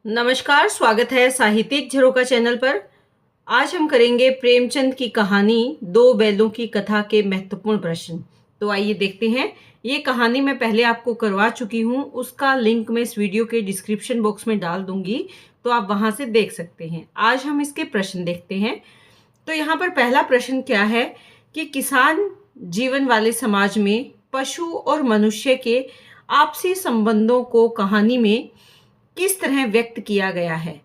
नमस्कार, स्वागत है साहित्यिक झरोका चैनल पर। आज हम करेंगे प्रेमचंद की कहानी दो बैलों की कथा के महत्वपूर्ण प्रश्न। तो आइए देखते हैं। ये कहानी मैं पहले आपको करवा चुकी हूँ, उसका लिंक मैं इस वीडियो के डिस्क्रिप्शन बॉक्स में डाल दूंगी, तो आप वहां से देख सकते हैं। आज हम इसके प्रश्न देखते हैं। तो यहाँ पर पहला प्रश्न क्या है कि किसान जीवन वाले समाज में पशु और मनुष्य के आपसी संबंधों को कहानी में किस तरह व्यक्त किया गया है।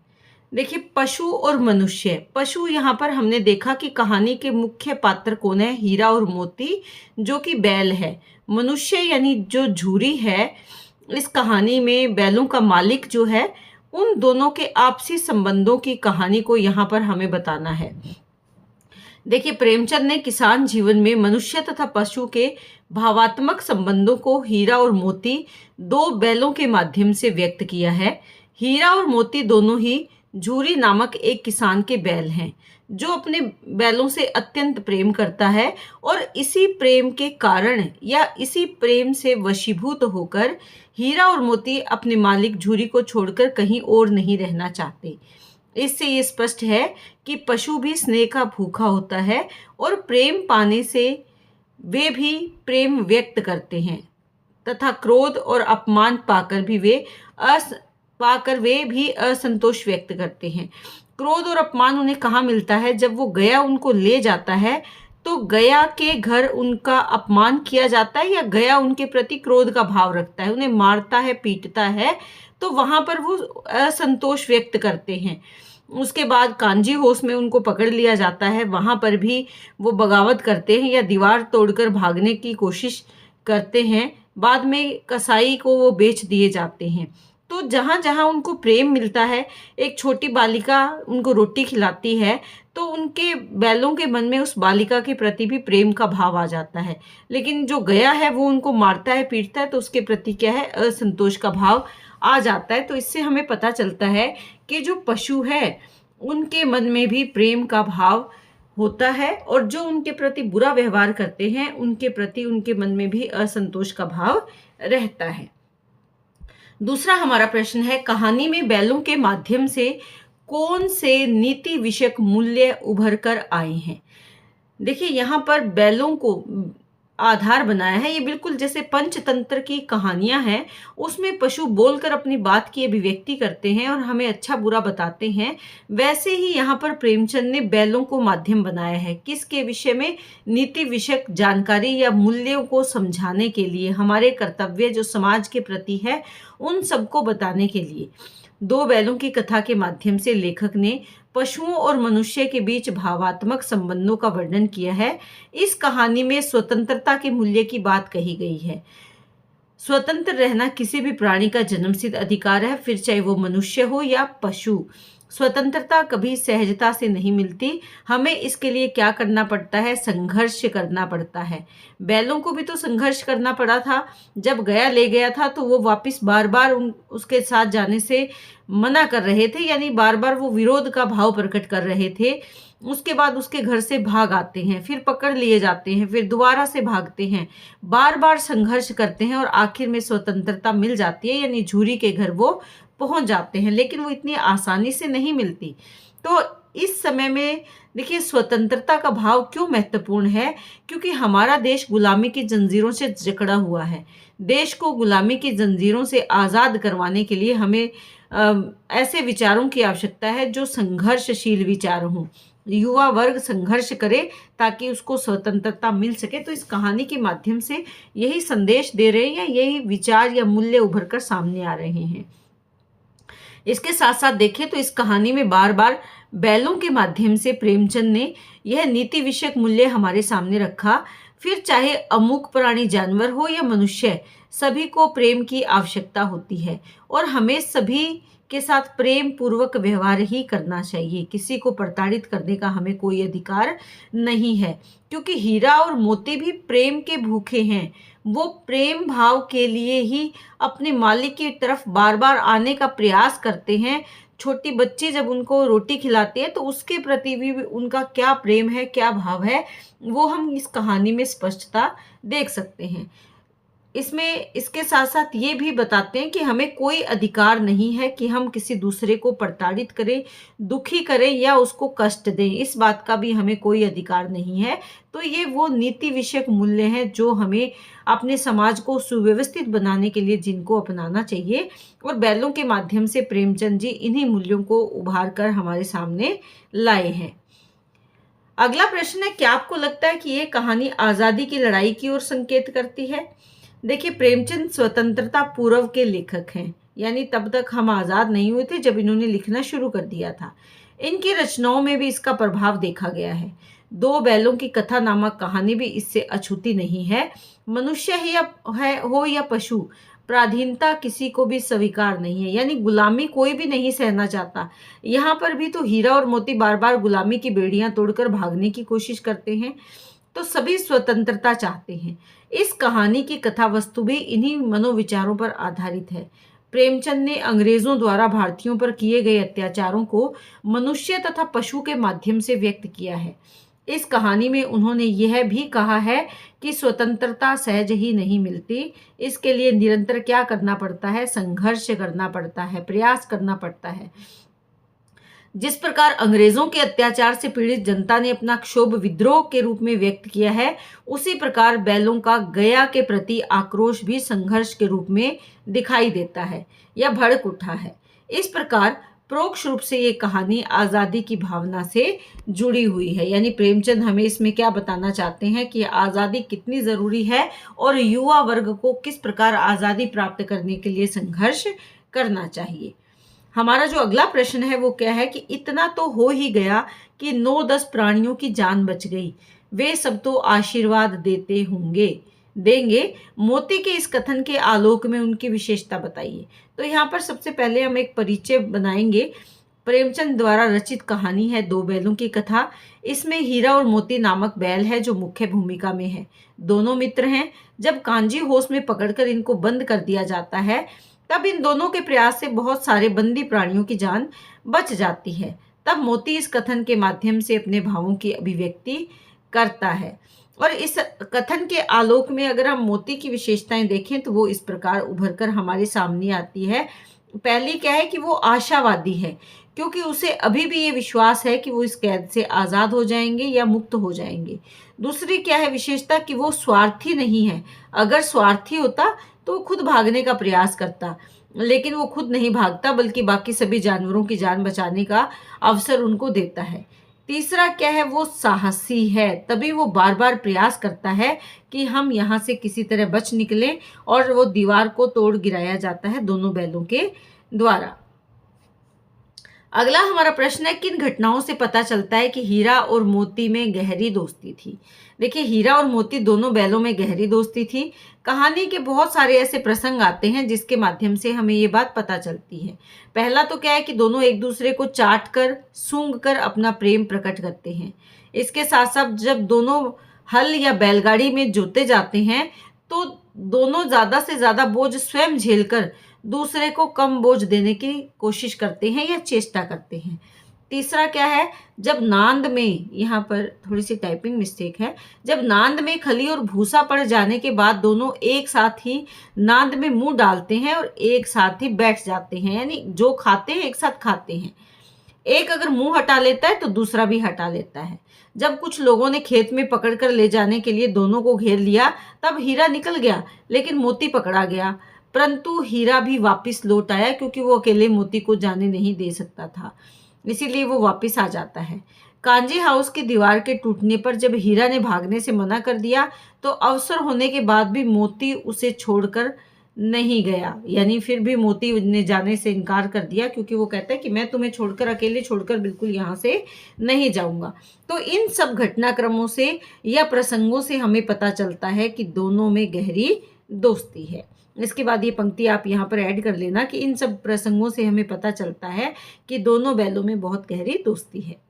देखिए, पशु और मनुष्य। पशु, यहाँ पर हमने देखा कि कहानी के मुख्य पात्र कौन है, हीरा और मोती, जो कि बैल है। मनुष्य यानी जो झूरी है, इस कहानी में बैलों का मालिक जो है, उन दोनों के आपसी संबंधों की कहानी को यहाँ पर हमें बताना है। देखिए, प्रेमचंद ने किसान जीवन में मनुष्य तथा पशु के भावात्मक संबंधों को हीरा और मोती दो बैलों के माध्यम से व्यक्त किया है। हीरा और मोती दोनों ही झूरी नामक एक किसान के बैल हैं, जो अपने बैलों से अत्यंत प्रेम करता है और इसी प्रेम के कारण या इसी प्रेम से वशीभूत होकर हीरा और मोती अपने मालिक झूरी को छोड़कर कहीं और नहीं रहना चाहते। इससे ये स्पष्ट है कि पशु भी स्नेह का भूखा होता है और प्रेम पाने से वे भी प्रेम व्यक्त करते हैं तथा क्रोध और अपमान पाकर वे भी असंतोष व्यक्त करते हैं। क्रोध और अपमान उन्हें कहाँ मिलता है? जब वो गया उनको ले जाता है तो गया के घर उनका अपमान किया जाता है या गया उनके प्रति क्रोध का भाव रखता है, उन्हें मारता है, पीटता है, तो वहां पर वो असंतोष व्यक्त करते हैं। उसके बाद कांजी होश में उनको पकड़ लिया जाता है, वहां पर भी वो बगावत करते हैं या दीवार तोड़कर भागने की कोशिश करते हैं। बाद में कसाई को वो बेच दिए जाते हैं। तो जहां जहां उनको प्रेम मिलता है, एक छोटी बालिका उनको रोटी खिलाती है, तो उनके बैलों के मन में उस बालिका के प्रति भी प्रेम का भाव आ जाता है। लेकिन जो गया है वो उनको मारता है, पीटता है, तो उसके प्रति क्या है, असंतोष का भाव आ जाता है। तो इससे हमें पता चलता है कि जो पशु है उनके मन में भी प्रेम का भाव होता है और जो उनके प्रति बुरा व्यवहार करते हैं उनके प्रति उनके मन में भी असंतोष का भाव रहता है। दूसरा हमारा प्रश्न है, कहानी में बैलों के माध्यम से कौन से नीति विषयक मूल्य उभर कर आए हैं। देखिए, यहाँ पर बैलों को आधार बनाया है। ये बिल्कुल जैसे पंचतंत्र की कहानियां हैं, उसमें पशु बोलकर अपनी बात की अभिव्यक्ति करते हैं और हमें अच्छा बुरा बताते हैं, वैसे ही यहाँ पर प्रेमचंद ने बैलों को माध्यम बनाया है। किसके विषय में? नीति विषयक जानकारी या मूल्यों को समझाने के लिए, हमारे कर्तव्य जो समाज के प्रति है उन सबको बताने के लिए। दो बैलों की कथा के माध्यम से लेखक ने पशुओं और मनुष्य के बीच भावात्मक संबंधों का वर्णन किया है। इस कहानी में स्वतंत्रता के मूल्य की बात कही गई है। स्वतंत्र रहना किसी भी प्राणी का जन्मसिद्ध अधिकार है, फिर चाहे वो मनुष्य हो या पशु। स्वतंत्रता कभी सहजता से नहीं मिलती, हमें इसके लिए क्या करना पड़ता है? संघर्ष करना पड़ता है। बैलों को भी तो संघर्ष करना पड़ा था। जब गया ले गया था तो वो वापस बार बार उसके साथ जाने से मना कर रहे थे, यानी बार बार वो विरोध का भाव प्रकट कर रहे थे। उसके बाद उसके घर से भाग आते हैं, फिर पकड़ लिए जाते हैं, फिर दोबारा से भागते हैं, बार बार संघर्ष करते हैं और आखिर में स्वतंत्रता मिल जाती है, यानी झूरी के घर वो पहुंच जाते हैं। लेकिन वो इतनी आसानी से नहीं मिलती। तो इस समय में देखिए, स्वतंत्रता का भाव क्यों महत्वपूर्ण है? क्योंकि हमारा देश गुलामी की जंजीरों से जकड़ा हुआ है। देश को गुलामी की जंजीरों से आज़ाद करवाने के लिए हमें ऐसे विचारों की आवश्यकता है जो संघर्षशील विचार हों। युवा वर्ग संघर्ष करे ताकि उसको स्वतंत्रता मिल सके। तो इस कहानी के माध्यम से यही संदेश दे रहे हैं या यही विचार या मूल्य उभर कर सामने आ रहे हैं। इसके साथ साथ देखें तो इस कहानी में बार बार बैलों के माध्यम से प्रेमचंद ने यह नीति विषयक मूल्य हमारे सामने रखा। फिर चाहे अमुक प्राणी जानवर हो या मनुष्य, सभी को प्रेम की आवश्यकता होती है और हमें सभी के साथ प्रेम पूर्वक व्यवहार ही करना चाहिए। किसी को प्रताड़ित करने का हमें कोई अधिकार नहीं है, क्योंकि हीरा और मोती भी प्रेम के भूखे हैं। वो प्रेम भाव के लिए ही अपने मालिक की तरफ बार बार आने का प्रयास करते हैं। छोटी बच्ची जब उनको रोटी खिलाती है तो उसके प्रति भी उनका क्या प्रेम है, क्या भाव है, वो हम इस कहानी में स्पष्टता देख सकते हैं। इसमें इसके साथ साथ ये भी बताते हैं कि हमें कोई अधिकार नहीं है कि हम किसी दूसरे को प्रताड़ित करें, दुखी करें या उसको कष्ट दें। इस बात का भी हमें कोई अधिकार नहीं है। तो ये वो नीति विषयक मूल्य हैं जो हमें अपने समाज को सुव्यवस्थित बनाने के लिए जिनको अपनाना चाहिए, और बैलों के माध्यम से प्रेमचंद जी इन्हीं मूल्यों को उभार कर हमारे सामने लाए हैं। अगला प्रश्न है, क्या आपको लगता है कि ये कहानी आज़ादी की लड़ाई की ओर संकेत करती है? देखिए, प्रेमचंद स्वतंत्रता पूर्व के लेखक हैं, यानी तब तक हम आज़ाद नहीं हुए थे जब इन्होंने लिखना शुरू कर दिया था। इनकी रचनाओं में भी इसका प्रभाव देखा गया है। दो बैलों की कथा नामक कहानी भी इससे अछूती नहीं है। मनुष्य हो या पशु, पराधीनता किसी को भी स्वीकार नहीं है, यानी गुलामी कोई भी नहीं सहना चाहता। यहाँ पर भी तो हीरा और मोती बार बार गुलामी की बेड़ियां तोड़कर भागने की कोशिश करते हैं। तो सभी स्वतंत्रता चाहते हैं। इस कहानी की कथा वस्तु भी इन्हीं मनोविचारों पर आधारित है। प्रेमचंद ने अंग्रेजों द्वारा भारतीयों पर किए गए अत्याचारों को मनुष्य तथा पशु के माध्यम से व्यक्त किया है। इस कहानी में उन्होंने यह भी कहा है कि स्वतंत्रता सहज ही नहीं मिलती, इसके लिए निरंतर क्या करना पड़ता है, संघर्ष करना पड़ता है, प्रयास करना पड़ता है। जिस प्रकार अंग्रेजों के अत्याचार से पीड़ित जनता ने अपना क्षोभ विद्रोह के रूप में व्यक्त किया है, उसी प्रकार बैलों का गया के प्रति आक्रोश भी संघर्ष के रूप में दिखाई देता है या भड़क उठा है। इस प्रकार परोक्ष रूप से ये कहानी आज़ादी की भावना से जुड़ी हुई है, यानी प्रेमचंद हमें इसमें क्या बताना चाहते हैं कि आज़ादी कितनी ज़रूरी है और युवा वर्ग को किस प्रकार आज़ादी प्राप्त करने के लिए संघर्ष करना चाहिए। हमारा जो अगला प्रश्न है वो क्या है कि इतना तो हो ही गया कि 9-10 प्राणियों की जान बच गई, वे सब तो आशीर्वाद देंगे। मोती के इस कथन के आलोक में उनकी विशेषता बताइए। तो यहाँ पर सबसे पहले हम एक परिचय बनाएंगे। प्रेमचंद द्वारा रचित कहानी है दो बैलों की कथा। इसमें हीरा और मोती नामक बैल है जो मुख्य भूमिका में है। दोनों मित्र हैं। जब कांजी होश में पकड़कर इनको बंद कर दिया जाता है, तब इन दोनों के प्रयास से बहुत सारे बंदी प्राणियों की जान बच जाती है। तब मोती इस कथन के माध्यम से अपने भावों की अभिव्यक्ति करता है, और इस कथन के आलोक में अगर हम मोती की विशेषताएं देखें तो वो इस प्रकार उभर कर हमारे सामने आती है। पहली क्या है कि वो आशावादी है, क्योंकि उसे अभी भी ये विश्वास है कि वो इस कैद से आज़ाद हो जाएंगे या मुक्त हो जाएंगे। दूसरी क्या है विशेषता कि वो स्वार्थी नहीं है। अगर स्वार्थी होता तो वो खुद भागने का प्रयास करता, लेकिन वो खुद नहीं भागता बल्कि बाकी सभी जानवरों की जान बचाने का अवसर उनको देता है। तीसरा क्या है, वो साहसी है, तभी वो बार बार प्रयास करता है कि हम यहाँ से किसी तरह बच निकलें, और वो दीवार को तोड़ गिराया जाता है दोनों बैलों के द्वारा। अगला हमारा प्रश्न है, किन घटनाओं से पता चलता है कि हीरा और मोती में गहरी दोस्ती थी? देखिए, हीरा और मोती दोनों बैलों में गहरी दोस्ती थी। कहानी के बहुत सारे ऐसे प्रसंग आते हैं जिसके माध्यम से हमें ये बात पता चलती है। पहला तो क्या है कि दोनों एक दूसरे को चाट कर सूंघ कर अपना प्रेम प्रकट करते हैं। इसके साथ साथ जब दोनों हल या बैलगाड़ी में जोते जाते हैं तो दोनों ज्यादा से ज्यादा बोझ स्वयं झेलकर दूसरे को कम बोझ देने की कोशिश करते हैं या चेष्टा करते हैं। तीसरा क्या है, जब नांद में, यहाँ पर थोड़ी सी टाइपिंग मिस्टेक है, जब नांद में खली और भूसा पड़ जाने के बाद दोनों एक साथ ही नांद में मुंह डालते हैं और एक साथ ही बैठ जाते हैं, यानी जो खाते हैं एक साथ खाते हैं। एक अगर मुंह हटा लेता है तो दूसरा भी हटा लेता है। जब कुछ लोगों ने खेत में पकड़कर ले जाने के लिए दोनों को घेर लिया, तब हीरा निकल गया लेकिन मोती पकड़ा गया, परंतु हीरा भी वापस लौट आया क्योंकि वो अकेले मोती को जाने नहीं दे सकता था, इसीलिए वो वापस आ जाता है। कांजी हाउस की दीवार के टूटने पर जब हीरा ने भागने से मना कर दिया तो अवसर होने के बाद भी मोती उसे छोड़कर नहीं गया, यानी फिर भी मोती ने जाने से इनकार कर दिया, क्योंकि वो कहता है कि मैं तुम्हें छोड़कर, अकेले छोड़कर बिल्कुल यहाँ से नहीं जाऊंगा। तो इन सब घटनाक्रमों से या प्रसंगों से हमें पता चलता है कि दोनों में गहरी दोस्ती है। इसके बाद ये पंक्ति आप यहाँ पर ऐड कर लेना कि इन सब प्रसंगों से हमें पता चलता है कि दोनों बैलों में बहुत गहरी दोस्ती है।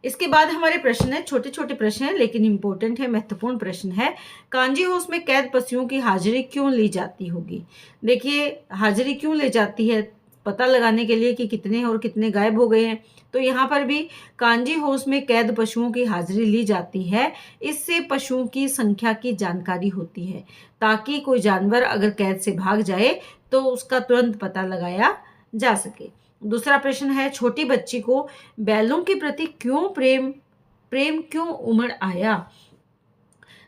इसके बाद हमारे प्रश्न है, छोटे छोटे प्रश्न है लेकिन इंपॉर्टेंट है, महत्वपूर्ण प्रश्न है। कांजी हाउस में कैद पशुओं की हाजिरी क्यों ली जाती होगी? देखिए, हाजिरी क्यों ले जाती है पता लगाने के लिए कि कितने हैं और कितने गायब हो गए हैं। तो यहाँ पर भी कांजी हाउस में कैद पशुओं की हाजिरी ली जाती है। इससे पशुओं की संख्या की जानकारी होती है, ताकि कोई जानवर अगर कैद से भाग जाए तो उसका तुरंत पता लगाया जा सके। दूसरा प्रश्न है, छोटी बच्ची को बैलों के प्रति प्रेम क्यों उमड़ आया?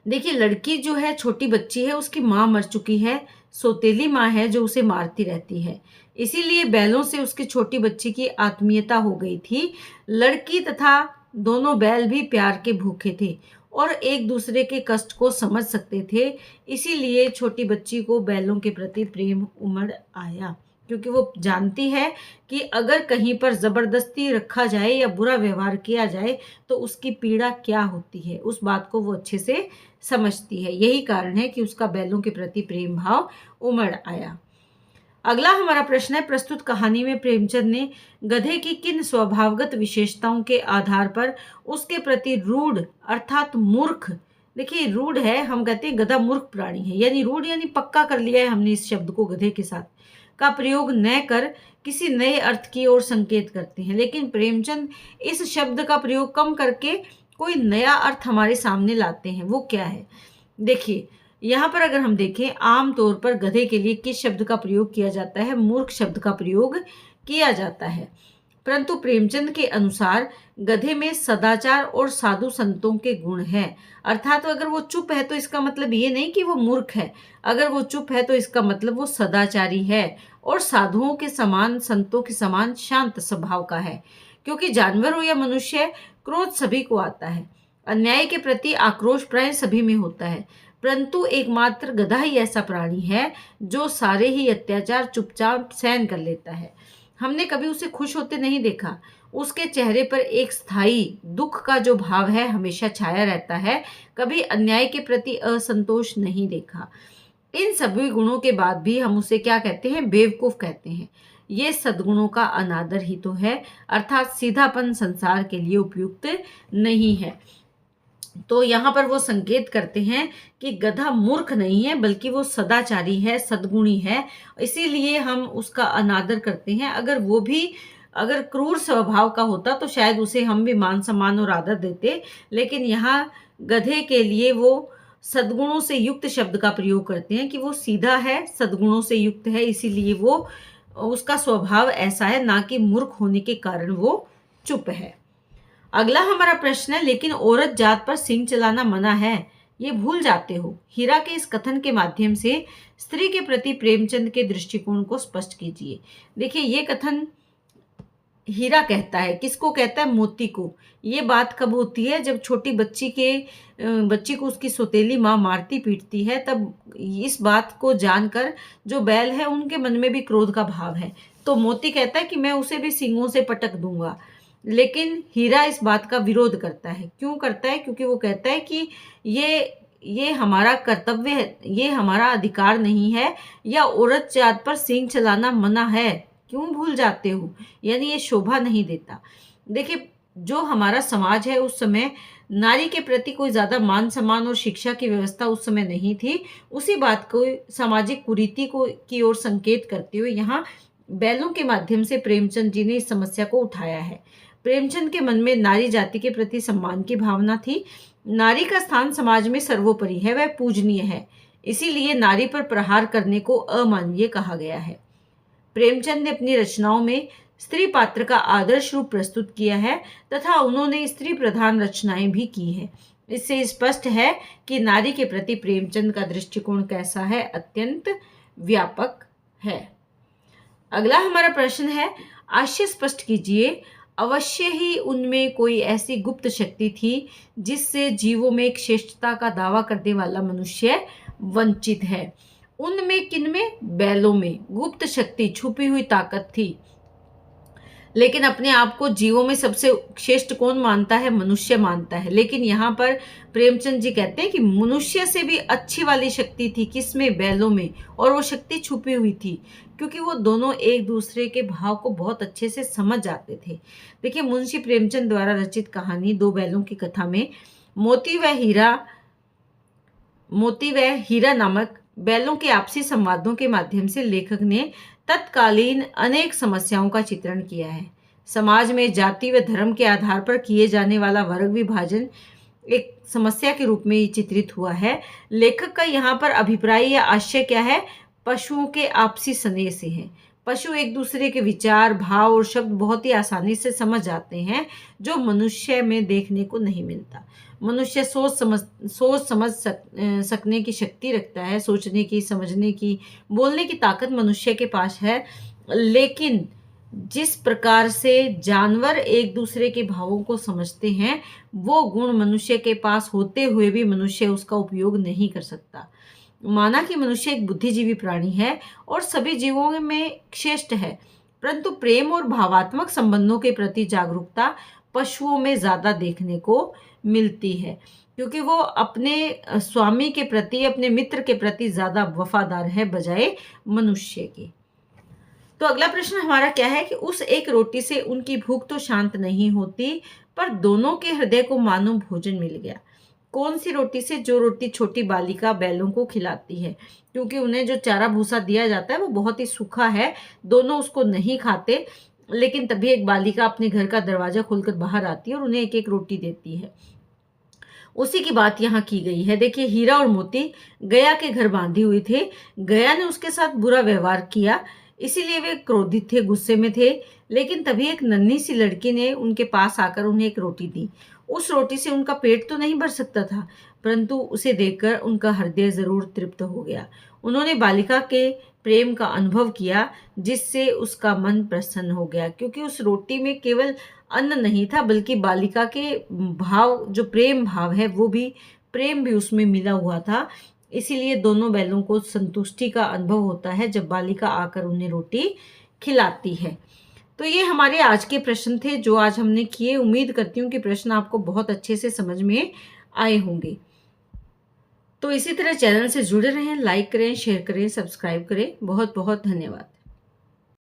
देखिए, लड़की जो है, छोटी बच्ची है, उसकी माँ मर चुकी है, सौतेली माँ है जो उसे मारती रहती है। इसीलिए बैलों से उसकी छोटी बच्ची की आत्मीयता हो गई थी। लड़की तथा दोनों बैल भी प्यार के भूखे थे और एक दूसरे के कष्ट को समझ सकते थे। इसीलिए छोटी बच्ची को बैलों के प्रति प्रेम उमड़ आया, क्योंकि वो जानती है कि अगर कहीं पर ज़बरदस्ती रखा जाए या बुरा व्यवहार किया जाए तो उसकी पीड़ा क्या होती है, उस बात को वो अच्छे से समझती है। यही कारण है कि उसका बैलों के प्रति प्रेम भाव उमड़ आया। अगला हमारा प्रश्न है, प्रस्तुत कहानी में प्रेमचंद ने गधे की किन स्वभावगत विशेषताओं के आधार पर उसके प्रति रूढ़ अर्थात मूर्ख, देखिए रूढ़ है, हम कहते हैं गधा मूर्ख प्राणी है, यानी रूढ़ यानी पक्का कर लिया है हमने इस शब्द को गधे के साथ, का प्रयोग न कर किसी नए अर्थ की ओर संकेत करते हैं। लेकिन प्रेमचंद इस शब्द का प्रयोग कम करके कोई नया अर्थ हमारे सामने लाते हैं। वो क्या है? देखिए, यहाँ पर अगर हम देखें, आम तौर पर गधे के लिए किस शब्द का प्रयोग किया जाता है? मूर्ख शब्द का प्रयोग किया जाता है। परंतु प्रेमचंद के अनुसार गधे में सदाचार और साधु संतों के गुण हैं। अर्थात अगर वो चुप है तो इसका मतलब ये नहीं कि वो मूर्ख है, अगर वो चुप है तो इसका मतलब वो सदाचारी है और साधुओं के समान, संतों के समान शांत स्वभाव का है। क्योंकि जानवर हो या मनुष्य, क्रोध सभी को आता है, अन्याय के प्रति आक्रोश प्राय सभी में होता है, परंतु एकमात्र गधा ही ऐसा प्राणी है जो सारे ही अत्याचार चुपचाप सहन कर लेता है। हमने कभी उसे खुश होते नहीं देखा। उसके चेहरे पर एक स्थायी दुख का जो भाव है हमेशा छाया रहता है। कभी अन्याय के प्रति असंतोष नहीं देखा। इन सभी गुणों के बाद भी हम उसे क्या कहते हैं? बेवकूफ कहते हैं। ये सद्गुणों का अनादर ही तो है, अर्थात सीधापन संसार के लिए उपयुक्त नहीं है। तो यहाँ पर वो संकेत करते हैं कि गधा मूर्ख नहीं है, बल्कि वो सदाचारी है, सद्गुणी है, इसीलिए हम उसका अनादर करते हैं। अगर क्रूर स्वभाव का होता तो शायद उसे हम भी मान सम्मान और आदर देते, लेकिन यहाँ गधे के लिए वो सद्गुणों से युक्त शब्द का प्रयोग करते हैं कि वो सीधा है, सद्गुणों से युक्त है, इसीलिए वो उसका स्वभाव ऐसा है, ना कि मूर्ख होने के कारण वो चुप है। अगला हमारा प्रश्न है, लेकिन औरत जात पर सींग चलाना मना है, ये भूल जाते हो। हीरा के इस कथन के माध्यम से स्त्री के प्रति प्रेमचंद के दृष्टिकोण को स्पष्ट कीजिए। देखिए, ये कथन हीरा कहता है, किसको कहता है? मोती को। ये बात कब होती है? जब छोटी बच्ची को उसकी सौतेली माँ मारती पीटती है, तब इस बात को जानकर जो बैल है उनके मन में भी क्रोध का भाव है। तो मोती कहता है कि मैं उसे भी सींगों से पटक दूंगा, लेकिन हीरा इस बात का विरोध करता है। क्यों करता है? क्योंकि वो कहता है कि ये हमारा कर्तव्य है, ये हमारा अधिकार नहीं है, या औरत जात पर सींग चलाना मना है, क्यों भूल जाते हो, यानी ये शोभा नहीं देता। देखिए, जो हमारा समाज है उस समय नारी के प्रति कोई ज़्यादा मान सम्मान और शिक्षा की व्यवस्था उस समय नहीं थी। उसी बात को, सामाजिक कुरीति को की ओर संकेत करते हुए यहाँ बैलों के माध्यम से प्रेमचंद जी ने इस समस्या को उठाया है। प्रेमचंद के मन में नारी जाति के प्रति सम्मान की भावना थी। नारी का स्थान समाज में सर्वोपरि है, वह पूजनीय है, इसीलिए नारी पर प्रहार करने को अमानवीय कहा गया है। प्रेमचंद ने अपनी रचनाओं में स्त्री पात्र का आदर्श रूप प्रस्तुत किया है तथा उन्होंने स्त्री प्रधान रचनाएं भी की है। इससे स्पष्ट है कि नारी के प्रति प्रेमचंद का दृष्टिकोण कैसा है, अत्यंत व्यापक है। अगला हमारा प्रश्न है, आशय स्पष्ट कीजिए। अवश्य ही उनमें कोई ऐसी गुप्त शक्ति थी जिससे जीवों में एक श्रेष्ठता का दावा करने वाला मनुष्य वंचित है। उनमें, किनमें? बैलों में गुप्त शक्ति, छुपी हुई ताकत थी। लेकिन अपने आप को जीवों में सबसे श्रेष्ठ कौन मानता है? मनुष्य मानता है। लेकिन यहाँ पर प्रेमचंद जी कहते हैं कि मनुष्य से भी अच्छी वाली शक्ति थी, किसमें? बैलों में, और वो शक्ति छुपी हुई थी, क्योंकि वो दोनों एक दूसरे के भाव को बहुत अच्छे से समझ जाते थे। देखिए, मुंशी प्रेमचंद द्वारा रचित कहानी दो बैलों की कथा में मोती व हीरा नामक बैलों के आपसी संवादों के माध्यम से लेखक ने तत्कालीन अनेक समस्याओं का चित्रण किया है। समाज में जाति व धर्म के आधार पर किए जाने वाला वर्ग विभाजन एक समस्या के रूप में ये चित्रित हुआ है। लेखक का यहाँ पर अभिप्राय या आशय क्या है? पशुओं के आपसी स्नेह से है। पशु एक दूसरे के विचार, भाव और शब्द बहुत ही आसानी से समझ जाते हैं, जो मनुष्य में देखने को नहीं मिलता। मनुष्य सोच समझ सकने की शक्ति रखता है, सोचने की, समझने की, बोलने की ताकत मनुष्य के पास है। लेकिन जिस प्रकार से जानवर एक दूसरे के भावों को समझते हैं, वो गुण मनुष्य के पास होते हुए भी मनुष्य उसका उपयोग नहीं कर सकता। माना कि मनुष्य एक बुद्धिजीवी प्राणी है और सभी जीवों में श्रेष्ठ है, परंतु प्रेम और भावात्मक संबंधों के प्रति जागरूकता पशुओं में ज्यादा देखने को मिलती है, क्योंकि वो अपने स्वामी के प्रति, अपने मित्र के प्रति ज्यादा वफादार है बजाय मनुष्य के। तो अगला प्रश्न हमारा क्या है कि उस एक रोटी से उनकी भूख तो शांत नहीं होती, पर दोनों के हृदय को मानो भोजन मिल गया। कौन सी रोटी से? जो रोटी छोटी बालिका बैलों को खिलाती है, क्योंकि उन्हें जो चारा भूसा दिया जाता है वो बहुत ही सूखा है, दोनों उसको नहीं खाते। लेकिन तभी एक बालिका अपने घर का दरवाजा खोलकर बाहर आती है और उन्हें एक एक रोटी देती है। उसी की बात यहाँ की गई है। देखिए, हीरा और मोती गया के घर बांधे हुए थे। गया ने उसके साथ बुरा व्यवहार किया, इसीलिए वे क्रोधित थे, गुस्से में थे। लेकिन तभी एक नन्ही सी लड़की ने उनके पास आकर उन्हें एक रोटी दी। उस रोटी से उनका पेट तो नहीं भर सकता था, परंतु उसे देखकर उनका हृदय जरूर तृप्त हो गया। उन्होंने बालिका के प्रेम का अनुभव किया, जिससे उसका मन प्रसन्न हो गया, क्योंकि उस रोटी में केवल अन्न नहीं था, बल्कि बालिका के भाव, जो प्रेम भाव है, वो भी प्रेम भी उसमें मिला हुआ था। इसीलिए दोनों बैलों को संतुष्टि का अनुभव होता है जब बालिका आकर उन्हें रोटी खिलाती है। तो ये हमारे आज के प्रश्न थे जो आज हमने किए। उम्मीद करती हूँ कि प्रश्न आपको बहुत अच्छे से समझ में आए होंगे। तो इसी तरह चैनल से जुड़े रहें, लाइक करें, शेयर करें, सब्सक्राइब करें। बहुत बहुत धन्यवाद।